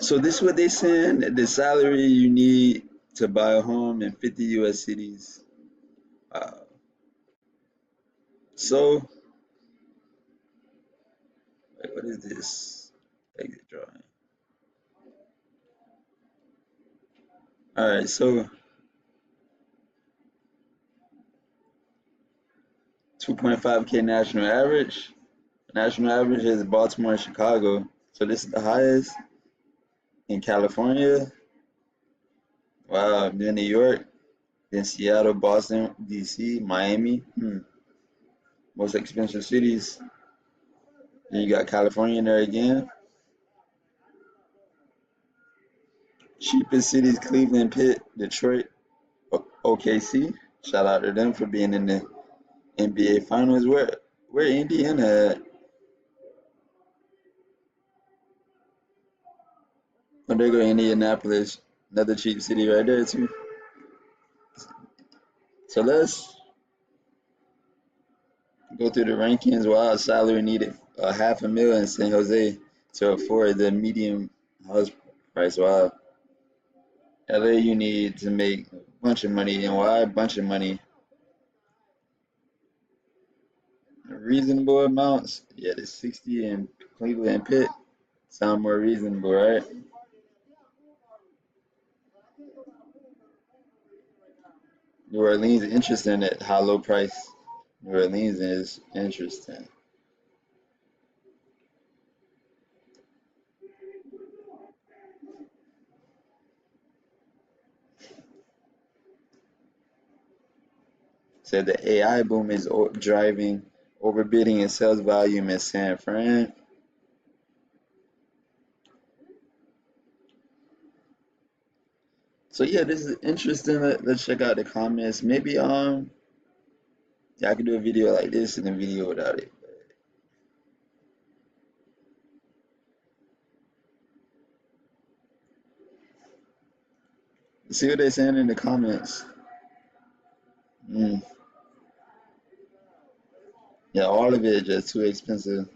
So this is what they saying the salary you need to buy a home in 50 U.S. cities. Uh, so wait, what is this? Exit drawing. All right, so 2.5K national average. National average is Baltimore and Chicago. So this is the highest in California. Wow, then New York, then Seattle, Boston, DC, Miami. Most expensive cities. Then you got California in there again. Cheapest cities: Cleveland, Pitt, Detroit, OKC. Shout out to them for being in the NBA Finals. Where Indiana at? Oh, there go Indianapolis. Another cheap city right there too. So let's go through the rankings. Wow, salary needed half a mil in San Jose to afford the medium house price. Wow. LA, you need to make a bunch of money. And why a bunch of money? Reasonable amounts. Yeah, the 60 in Cleveland and Pitt sound more reasonable, right? New Orleans, interesting at how low price New Orleans is. Interesting. Said the AI boom is driving overbidding and sales volume in San Fran. So yeah, this is interesting. Let's check out the comments. Maybe yeah, I could do a video like this and a video without it. See what they're saying in the comments. Mm. Yeah, all of it is just too expensive.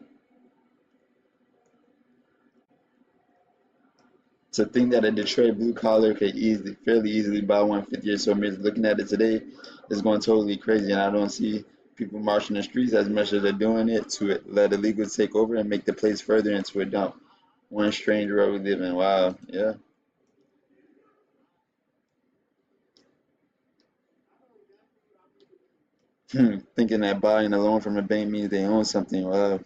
To think that a Detroit blue collar could fairly easily buy 150 or so meters. Looking at it today, is going totally crazy, and I don't see people marching the streets as much as they're doing it to let illegals take over and make the place further into a dump. One strange world we live in. Wow, yeah. Thinking that buying a loan from a bank means they own something. Wow,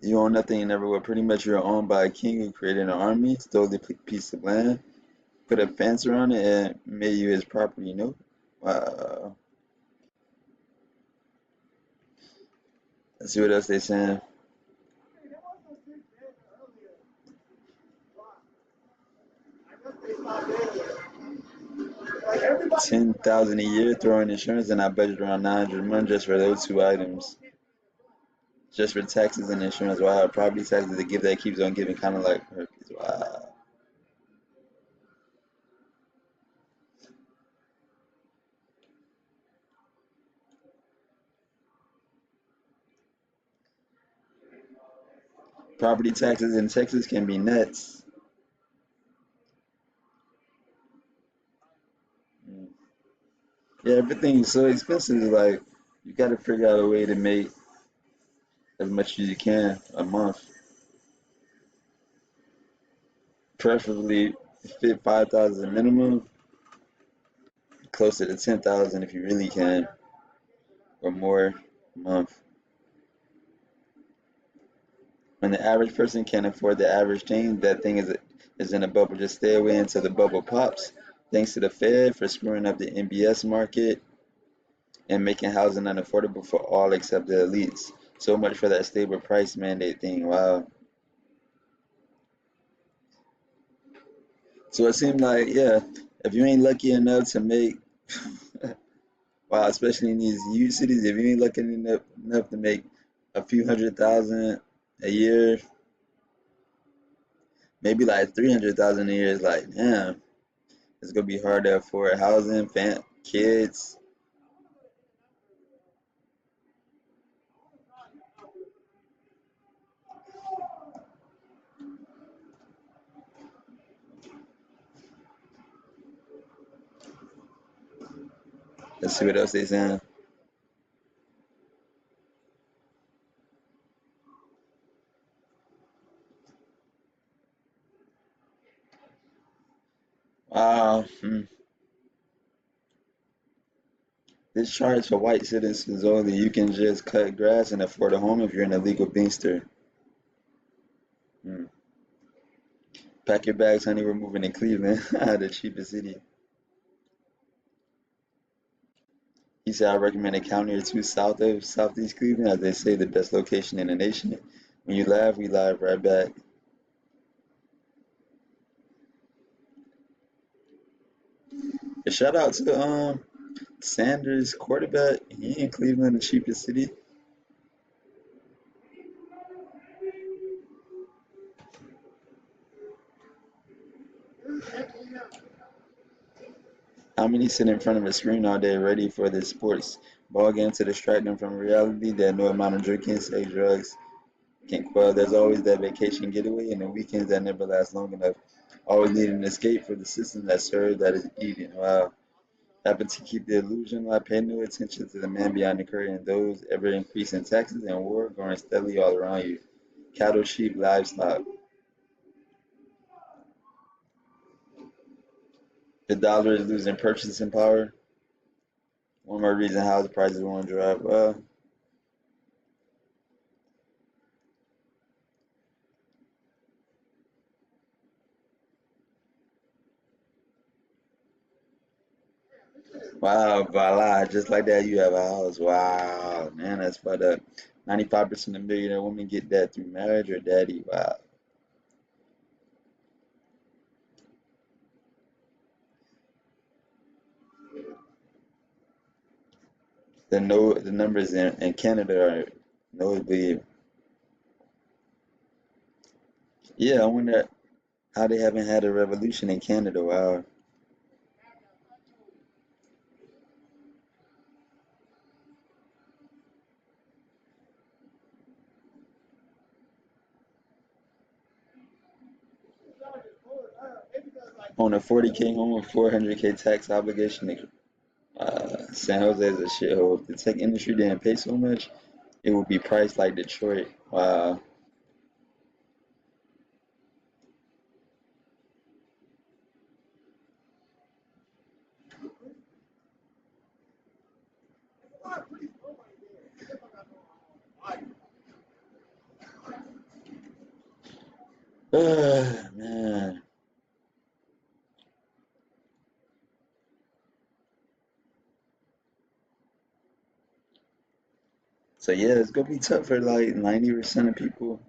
you own nothing and never will. Pretty much, you're owned by a king who created an army, stole the piece of land, put a fence around it, and made you his property. Wow. Let's see what else they saying. 10,000 a year throwing insurance, and I budget around 900 a month just for those two items. Just for taxes and insurance. Wow, property taxes, the gift that keeps on giving, kind of like herpes. Wow. Property taxes in Texas can be nuts. Mm. Yeah, everything's so expensive. Like, you got to figure out a way to make as much as you can a month. Preferably fit 5,000 minimum, closer to 10,000 if you really can, or more a month. When the average person can't afford the average thing, that thing is in a bubble. Just stay away until the bubble pops. Thanks to the Fed for screwing up the MBS market and making housing unaffordable for all except the elites. So much for that stable price mandate thing. Wow. So it seemed like, yeah, if you ain't lucky enough to make, wow, especially in these huge cities, if you ain't lucky enough to make a few 100,000 a year, maybe like 300,000 a year, is like, damn, it's gonna be hard to afford housing, kids. Let's see what else they saying. Wow. This charge for white citizens only. You can just cut grass and afford a home if you're an illegal beaster. Hmm. Pack your bags, honey. We're moving to Cleveland, the cheapest city. He said, I recommend a county or two south of Southeast Cleveland, as they say the best location in the nation. When you laugh, we laugh right back. A shout out to Sanders, quarterback. He in Cleveland, the cheapest city. How many sit in front of a screen all day ready for the sports ball game to distract them from reality that no amount of drinking, sex, drugs can quell? There's always that vacation getaway and the weekends that never last long enough. Always need an escape for the system that serves that is eating. Wow. Happen to keep the illusion alive, pay no attention to the man behind the curtain and those ever increasing taxes and war growing steadily all around you. Cattle, sheep, livestock. The dollar is losing purchasing power. One more reason house prices won't drop. Wow, voila, just like that, you have a house. Wow, man, that's fucked up. 95% of millionaire women get that through marriage or daddy. Wow. The numbers in Canada are notably. Yeah, I wonder how they haven't had a revolution in Canada. Wow. On a 40K home with 400K tax obligation, San Jose is a shithole. If the tech industry didn't pay so much, it would be priced like Detroit. Wow. Man. So yeah, it's gonna be tough for like 90% of people.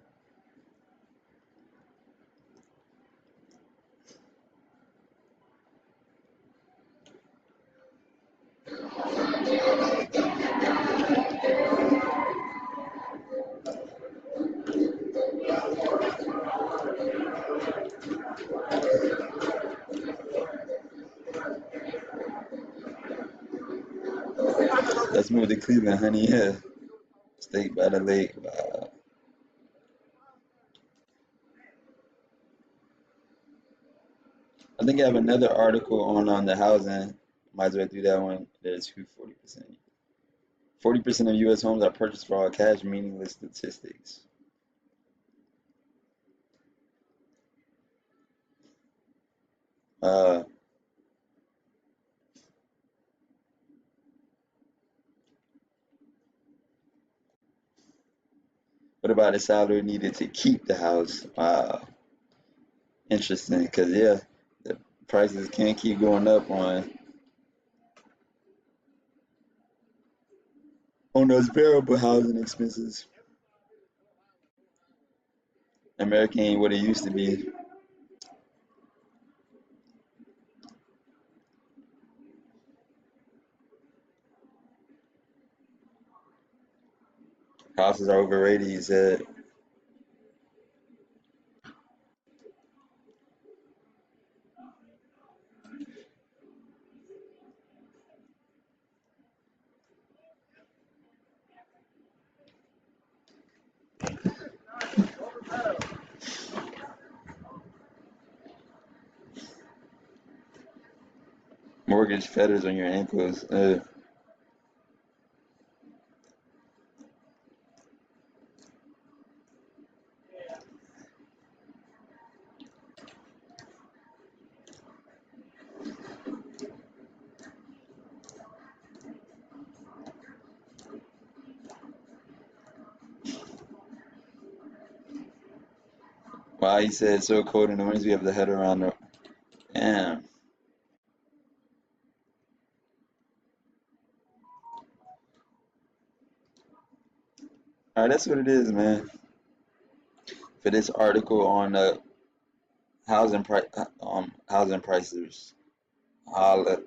Let's move to Cleveland, honey. Yeah, state by the lake. I think I have another article on the housing. Might as well do that one. There's who 40%. 40% of U.S. homes are purchased for all cash, meaningless statistics. Uh, what about the salary needed to keep the house? Interesting, because yeah, the prices can't keep going up on those variable housing expenses. America ain't what it used to be. Houses are overrated, he said. Mortgage fetters on your ankles. he said it's so cold in the winters we have to head around the. Damn. All right, that's what it is, man. For this article on housing prices. Holla.